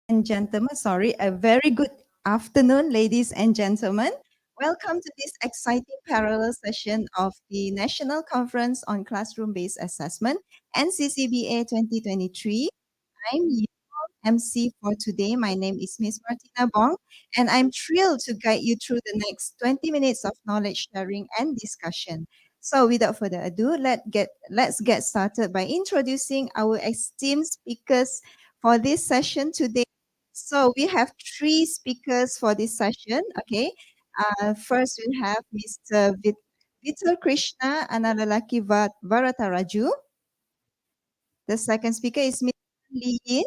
And gentlemen, sorry, a very good afternoon, ladies and gentlemen. Welcome to this exciting parallel session of the National Conference on Classroom-Based Assessment, NCCBA 2023. I'm your MC for today. My name is Miss Martina Bong, and I'm thrilled to guide you through the next 20 minutes of knowledge sharing and discussion. So without further ado, let's get started by introducing our esteemed speakers for this session today. So we have three speakers for this session. Okay. First we have Mr. VITTAL Krishna Analalaki Varatharaju. The second speaker is Ms. Li Yin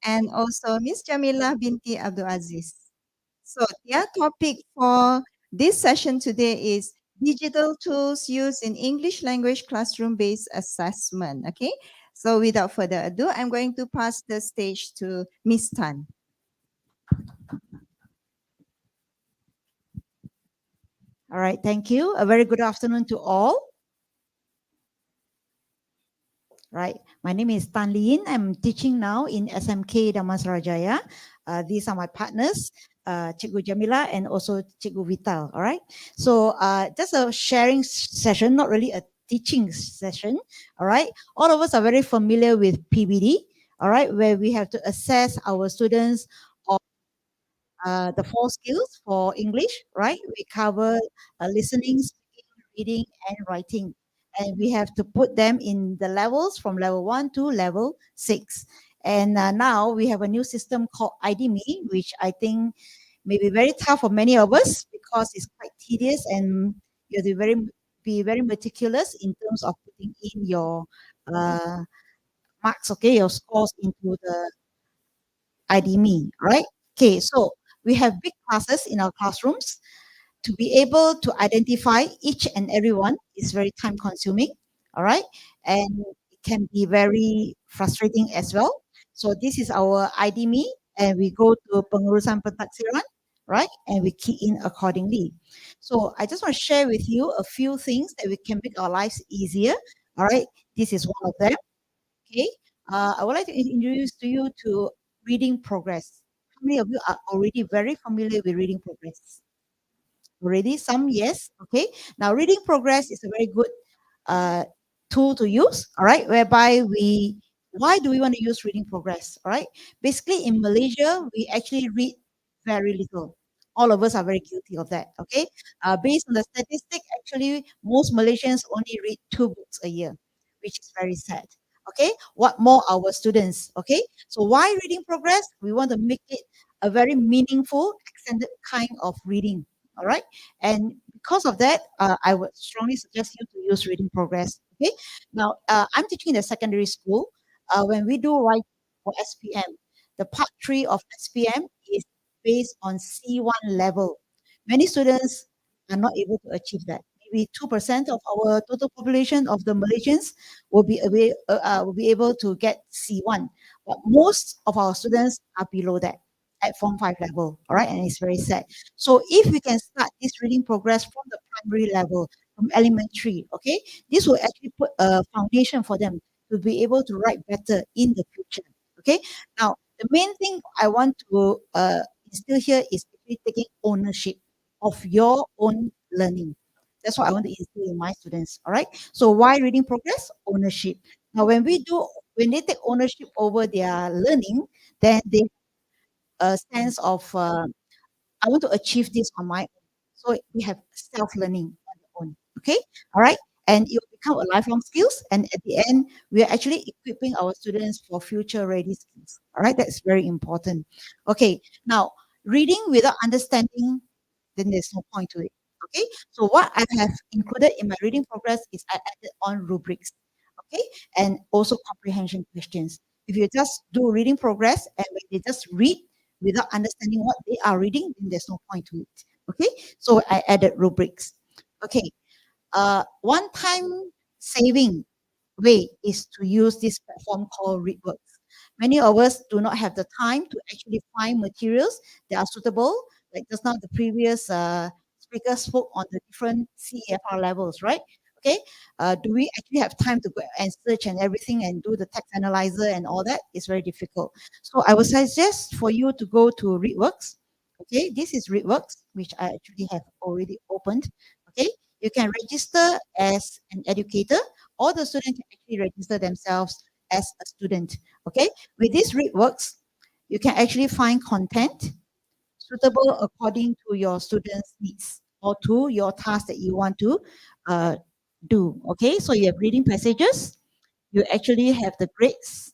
and also Ms. Jamilah Binti Aziz. So their topic for this session today is digital tools used in English language classroom-based assessment. Okay. So without further ado, I'm going to pass the stage to Ms. Tan. All right, thank you. A very good afternoon to all. Right, my name is Tan Lin. I'm teaching now in SMK Damansarajaya. These are my partners, Cikgu Jamilah and also Cikgu Vittal. All right, so just a sharing session, not really a teaching session. All right, all of us are very familiar with PBD. All right, where we have to assess our students on the 4 skills for English, right? We cover listening, speaking, reading, and writing. And we have to put them in the levels from level 1 to level 6. And now we have a new system called IDMe, which I think may be very tough for many of us because it's quite tedious and you have to be very meticulous in terms of putting in your marks, okay, your scores into the IDMe, right? Okay, so we have big classes in our classrooms. To be able to identify each and every one is very time consuming, all right? And it can be very frustrating as well. So this is our IDMe, and we go to pengurusan pentaksiran, right? And we key in accordingly. So I just want to share with you a few things that we can make our lives easier, all right? This is one of them, okay? I would like to introduce to you to reading progress. How many of you are already very familiar with reading progress? Already some, yes, okay. Now reading progress is a very good tool to use, all right, whereby why do we want to use reading progress, all right? Basically in Malaysia, we actually read very little. All of us are very guilty of that, okay? Based on the statistic, actually most Malaysians only read 2 books a year, which is very sad. Okay, what more our students, okay? So why reading progress? We want to make it a very meaningful, extended kind of reading, all right? And because of that, I would strongly suggest you to use reading progress, okay? Now, I'm teaching in the secondary school. When we do write for SPM, the part 3 of SPM is based on C1 level. Many students are not able to achieve that. Maybe 2% of our total population of the Malaysians will be able to get C1, but most of our students are below that at Form 5 level, all right, and it's very sad. So if we can start this reading progress from the primary level, from elementary, okay, this will actually put a foundation for them to be able to write better in the future, okay. Now, the main thing I want to instill here is actually taking ownership of your own learning. That's what I want to instill in my students, all right? So why reading progress? Ownership. Now, when they take ownership over their learning, then they a sense of I want to achieve this on my own. So we have self-learning on your own. Okay, all right, and it will become a lifelong skills. And at the end, we are actually equipping our students for future-ready skills. All right, that's very important. Okay, now reading without understanding, then there's no point to it. Okay, so what I have included in my reading progress is I added on rubrics. Okay, and also comprehension questions. If you just do reading progress and when they just read without understanding what they are reading, then there's no point to it. Okay, so I added rubrics. Okay, one time saving way is to use this platform called ReadWorks. Many of us do not have the time to actually find materials that are suitable. Like just now, the previous speaker spoke on the different CEFR levels, right? Okay, do we actually have time to go and search and everything and do the text analyzer and all that? It's very difficult. So I would suggest for you to go to ReadWorks. Okay, this is ReadWorks, which I actually have already opened. Okay, you can register as an educator, or the student can actually register themselves as a student. Okay, with this ReadWorks, you can actually find content suitable according to your students' needs or to your task that you want to uh, do. Okay, so you have reading passages, you actually have the grades,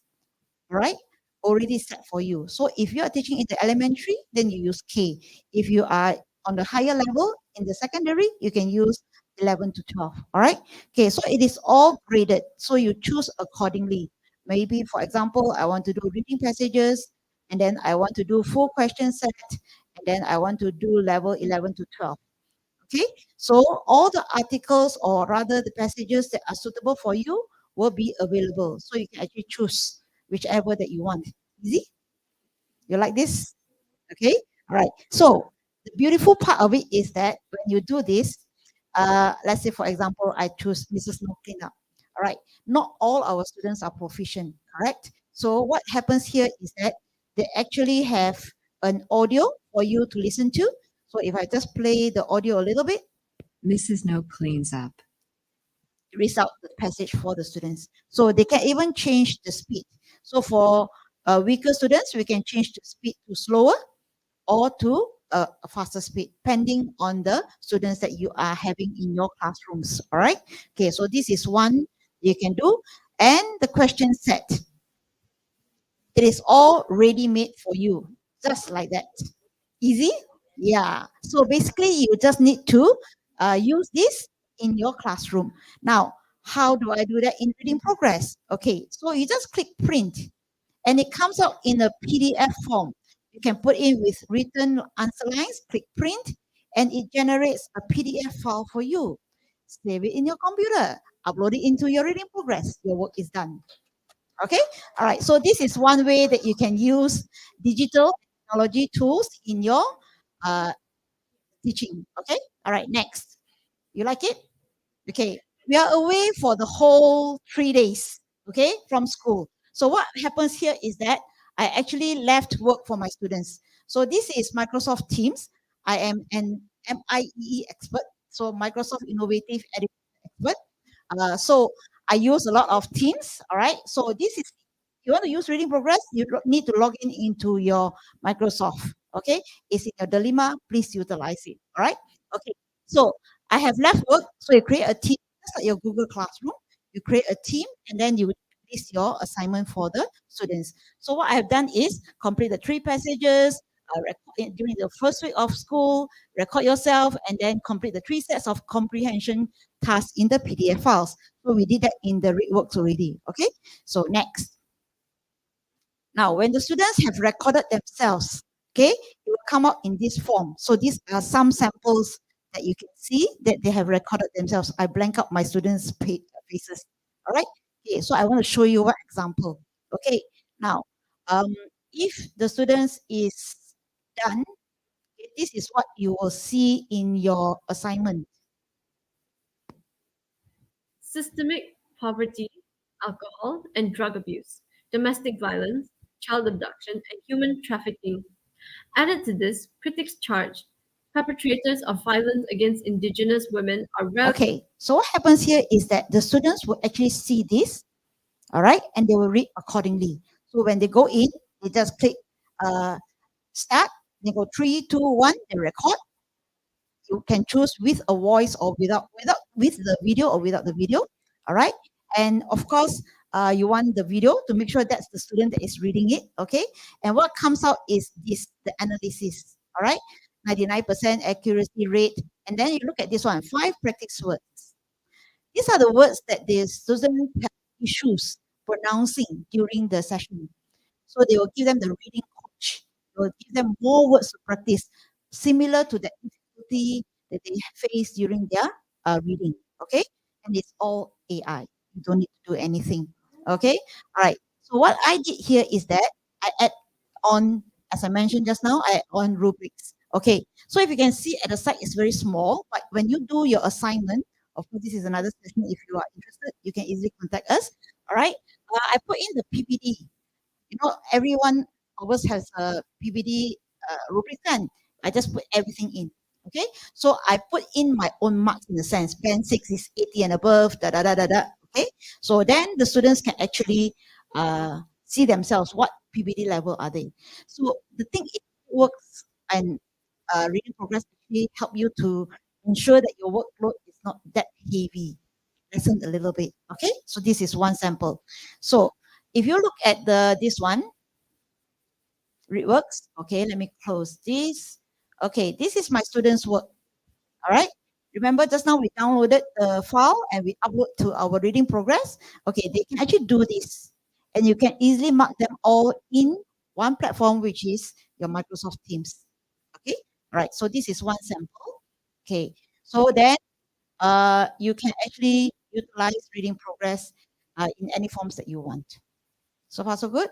right? Already set for you. So if you are teaching in the elementary, then you use K. If you are on the higher level in the secondary, you can use 11 to 12. All right. Okay. So it is all graded. So you choose accordingly. Maybe, for example, I want to do reading passages, and then I want to do full question set, and then I want to do level 11 to 12. Okay, so all the articles, or rather the passages that are suitable for you, will be available. So you can actually choose whichever that you want. Easy? You like this? Okay, all right. So the beautiful part of it is that when you do this, let's say for example, I choose Mrs. No Cleanup. All right, not all our students are proficient, correct? So what happens here is that they actually have an audio for you to listen to. So if I just play the audio a little bit, Mrs. No cleans up. reads out the passage for the students. So they can even change the speed. So for weaker students, we can change the speed to slower or to a faster speed, depending on the students that you are having in your classrooms. All right. Okay. So this is one you can do. And the question set, it is all ready made for you, just like that. Easy? Yeah. So basically, you just need to use this in your classroom. Now, how do I do that in reading progress? Okay, so you just click print and it comes out in a PDF form. You can put in with written answer lines, click print, and it generates a PDF file for you. Save it in your computer, upload it into your reading progress. Your work is done. Okay, all right. So this is one way that you can use digital technology tools in your uh, teaching. Okay, all right. Next, you like it? Okay, we are away for the whole 3 days. Okay, from school. So what happens here is that I actually left work for my students. So this is Microsoft Teams. I am an MIEE expert, so Microsoft Innovative Education expert. So I use a lot of Teams. All right. So this is, you want to use reading progress, you need to log in into your Microsoft. Okay. It's in your dilemma. Please utilize it. All right. Okay. So I have left work. So you create a team, just like your Google Classroom. You create a team and then you list your assignment for the students. So what I have done is complete the 3 passages, during the first week of school, record yourself, and then complete the 3 sets of comprehension tasks in the PDF files. So we did that in the ReadWorks already. Okay. So next. Now, when the students have recorded themselves, okay, it will come out in this form. So these are some samples that you can see that they have recorded themselves. I blank out my students' faces. All right. Okay. So I want to show you one example. Okay. Now, if the students is done, okay, this is what you will see in your assignment. Systemic poverty, alcohol and drug abuse, domestic violence, child abduction, and human trafficking. Added to this, critics charge perpetrators of violence against indigenous women are Okay, so what happens here is that the students will actually see this, all right, and they will read accordingly. So when they go in, they just click start, they go 3, 2, 1, they record. You can choose with a voice or with the video or without the video, all right. And of course, you want the video to make sure that's the student that is reading it, okay. And what comes out is this, the analysis, all right. 99% accuracy rate. And then you look at this one, 5 practice words. These are the words that the student have issues pronouncing during the session. So they will give them the reading coach. They will give them more words to practice, similar to the difficulty that they face during their reading. Okay, and it's all AI. You don't need to do anything. Okay, all right. So what I did here is that I add on, as I mentioned just now, I add on rubrics. Okay, so if you can see at the side, it's very small, but when you do your assignment, of course, this is another session. If you are interested, you can easily contact us. All right, I put in the PPD. You know, everyone of us has a PPD rubric, and I just put everything in. Okay, so I put in my own marks in a sense. Band 6 is 80 and above, da da da da da. Okay, so then the students can actually see themselves what PPD level are they. So the thing, it works, and reading progress actually help you to ensure that your workload is not that heavy. Lessen a little bit. Okay, so this is one sample. So if you look at this one, ReadWorks. Okay, let me close this. Okay, this is my students' work. All right. Remember just now we downloaded the file and we upload to our reading progress. Okay, they can actually do this, and you can easily mark them all in one platform, which is your Microsoft Teams. Okay, all right. So this is one sample. Okay, so then you can actually utilize reading progress in any forms that you want. So far, so good.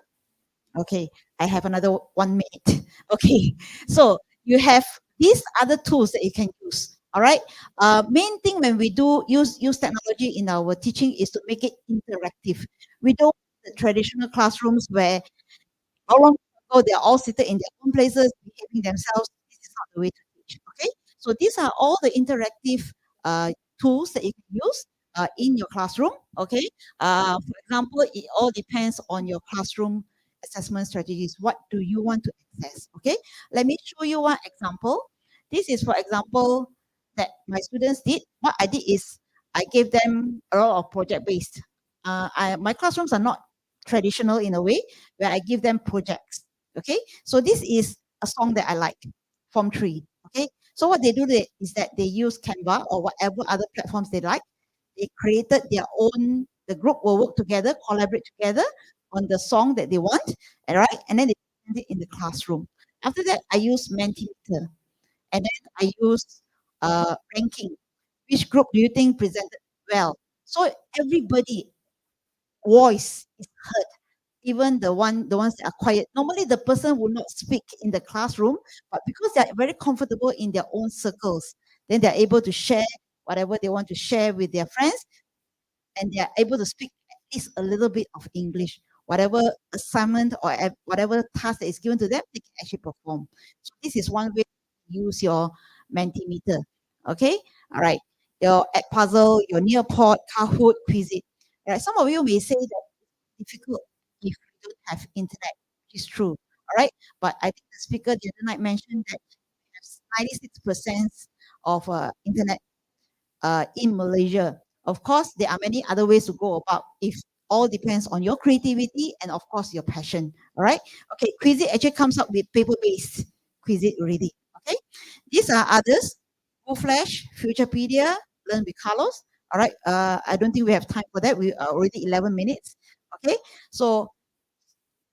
Okay, I have another 1 minute. Okay, so you have these other tools that you can use. All right. Main thing when we do use technology in our teaching is to make it interactive. We don't the traditional classrooms where how long ago they're all seated in their own places, behaving themselves. This is not the way to teach. Okay, so these are all the interactive tools that you can use in your classroom. Okay, for example, it all depends on your classroom assessment strategies. What do you want to assess? Okay, let me show you one example. This is, for example, that my students did. What I did is I gave them a lot of project based. My classrooms are not traditional in a way where I give them projects. Okay, so this is a song that I like, Form 3. Okay, so what they do is that they use Canva or whatever other platforms they like. They created their own, the group will work together, collaborate together on the song that they want, all right, and then they present it in the classroom. After that, I use Mentimeter, and then I use ranking. Which group do you think presented well? So everybody voice is heard, even the ones that are quiet. Normally the person will not speak in the classroom, but because they are very comfortable in their own circles, then they are able to share whatever they want to share with their friends, and they are able to speak at least a little bit of English. Whatever assignment or whatever task that is given to them, they can actually perform. So this is one way to use your Mentimeter. Okay, all right. Your Edpuzzle, your Nearpod, Kahoot, Quizit. All right. Some of you may say that it's difficult if you don't have internet, which is true. All right, but I think the speaker the other night mentioned that 96% of internet in Malaysia. Of course, there are many other ways to go about. If all depends on your creativity and of course your passion. All right. Okay. Quizit actually comes up with paper-based Quizit already. Okay. These are others. Flash, Futurepedia, Learn with Carlos. All right. I don't think we have time for that. We are already 11 minutes. Okay. So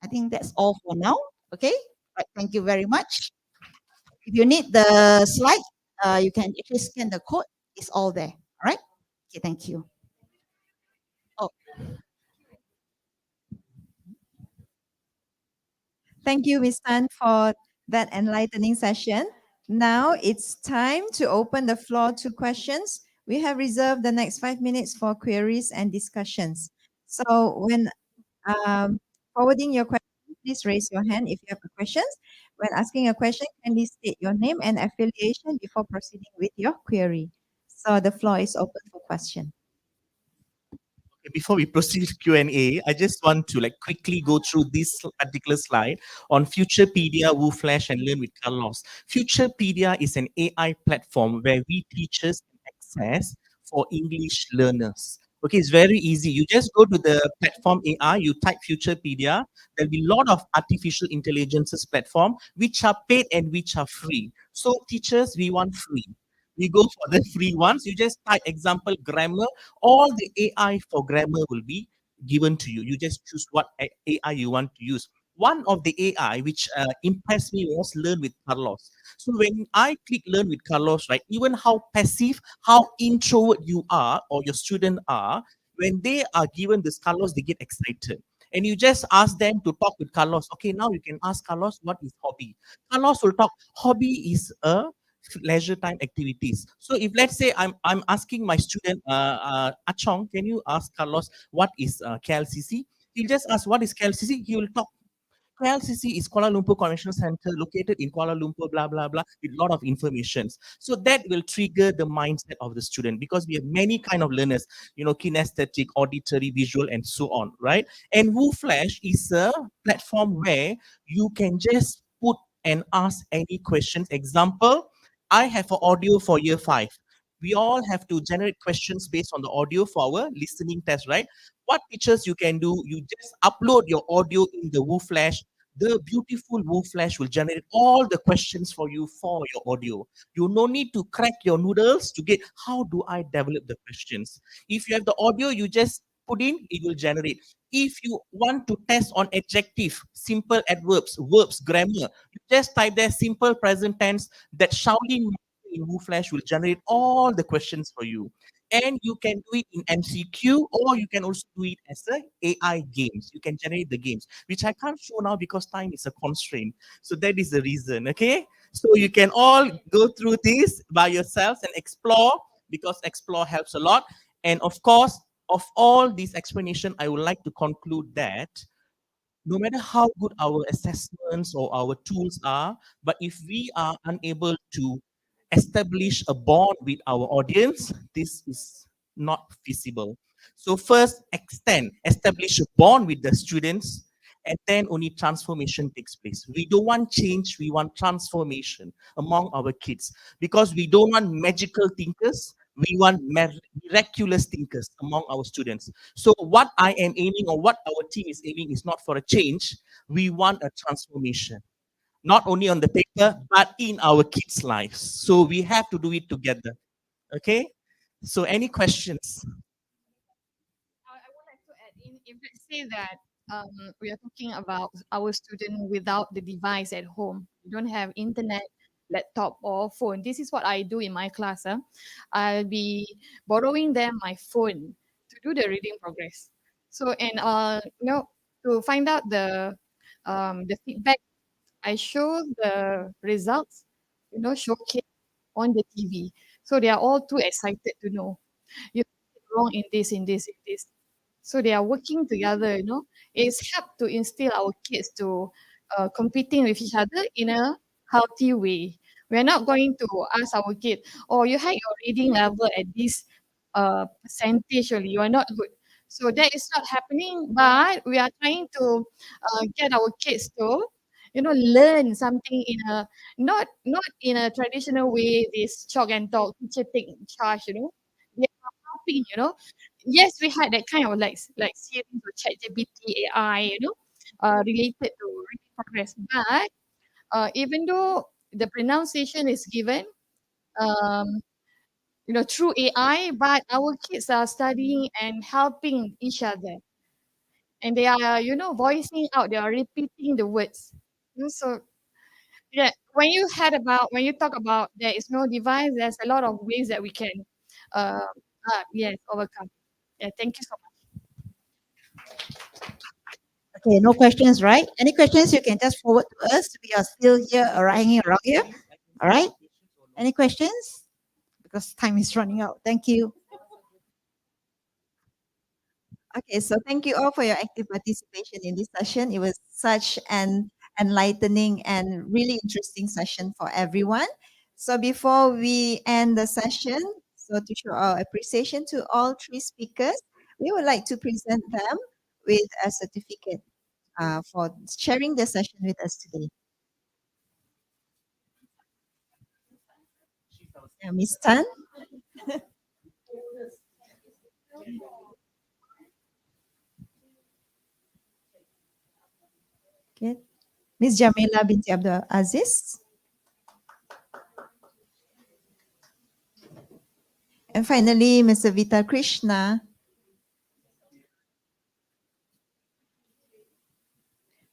I think that's all for now. Okay. All right. Thank you very much. If you need the slide, you can actually scan the code. It's all there. All right. Okay. Thank you. Oh, Thank you, Ms. Tan, for that enlightening session. Now it's time to open the floor to questions. We have reserved the next 5 minutes for queries and discussions. So when forwarding your question, please raise your hand if you have questions. When asking a question, kindly state your name and affiliation before proceeding with your query. So the floor is open for question. Before we proceed to Q&A, I just want to quickly go through this particular slide on Futurepedia, WooFlash, and Learn with Carlos. Futurepedia is an AI platform where we teachers can access for English learners. Okay, it's very easy. You just go to the platform AI, you type Futurepedia. There'll be a lot of artificial intelligences platform, which are paid and which are free. So teachers, we want free. We go for the free ones. You just type example grammar. All the AI for grammar will be given to you. You just choose what AI you want to use. one of the AI which impressed me was Learn with Carlos. So when I click Learn with Carlos, right, even how passive, how introvert you are or your student are, when they are given this Carlos, they get excited. And you just ask them to talk with Carlos. Okay, now you can ask Carlos what is hobby. Carlos will talk. Hobby is a leisure time activities. So if let's say I'm asking my student Achong, can you ask Carlos what is KLCC? He'll just ask what is KLCC. He will talk. KLCC is Kuala Lumpur Convention Center located in Kuala Lumpur, blah, blah, blah, with a lot of information. So that will trigger the mindset of the student because we have many kind of learners, you know, kinesthetic, auditory, visual, and so on, right? And WooFlash is a platform where you can just put and ask any questions. Example, I have an audio for year 5. We all have to generate questions based on the audio for our listening test, right? What features you can do? You just upload your audio in the WooFlash. The beautiful WooFlash will generate all the questions for you for your audio. You no need to crack your noodles to get how do I develop the questions. If you have the audio, you just put in, it will generate. If you want to test on adjective, simple adverbs, verbs, grammar, you just type there simple present tense. That Shaolin in WooFlash will generate all the questions for you. And you can do it in MCQ, or you can also do it as a AI games. You can generate the games, which I can't show now because time is a constraint. So that is the reason, okay? So you can all go through this by yourselves and explore, because explore helps a lot. And of course, of all this explanation, I would like to conclude that no matter how good our assessments or our tools are, but if we are unable to establish a bond with our audience, this is not feasible. So first, establish a bond with the students, and then only transformation takes place. We don't want change, we want transformation among our kids, because we don't want magical thinkers, we want miraculous thinkers among our students. So what I am aiming, or what our team is aiming, is not for a change, we want a transformation, not only on the paper, but in our kids' lives. So we have to do it together. Okay? So any questions? I would like to add in, if let's say that we are talking about our student without the device at home, you don't have internet, laptop or phone. This is what I do in my class. I'll be borrowing them my phone to do the reading progress. So and to find out the feedback, I show the results, showcase on the TV. So they are all too excited to know you did wrong in this, in this, in this. So they are working together. It's helped to instill our kids to competing with each other in a healthy way. We're not going to ask our kid, oh, you had your reading level at this percentage only, you are not good. So that is not happening, but we are trying to get our kids to learn something in a not in a traditional way, this chalk and talk teacher take charge. They are helping. Yes, we had that kind of like series or chat GPT AI, related to reading progress. But even though the pronunciation is given, um, through AI, but our kids are studying and helping each other, and they are, voicing out. They are repeating the words. So yeah, when you talk about there is no device, there's a lot of ways that we can, yes, overcome. Yeah, thank you so much. Okay, no questions, right? Any questions, you can just forward to us. We are still here, hanging around here. All right? Any questions? Because time is running out. Thank you. Okay, so thank you all for your active participation in this session. It was such an enlightening and really interesting session for everyone. So before we end the session, so to show our appreciation to all three speakers, we would like to present them with a certificate for sharing the session with us today. Ms. Tan. Okay. Ms. Jamilah binti Abdul Aziz. And finally, Mr. VITTAL KRISSHNA.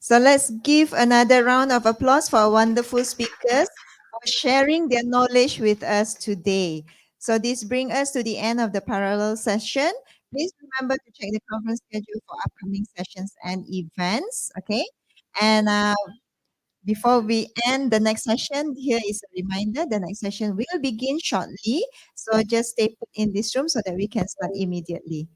So let's give another round of applause for our wonderful speakers for sharing their knowledge with us today. So this brings us to the end of the parallel session. Please remember to check the conference schedule for upcoming sessions and events. Okay. And before we end the next session, here is a reminder, the next session will begin shortly. So just stay put in this room so that we can start immediately.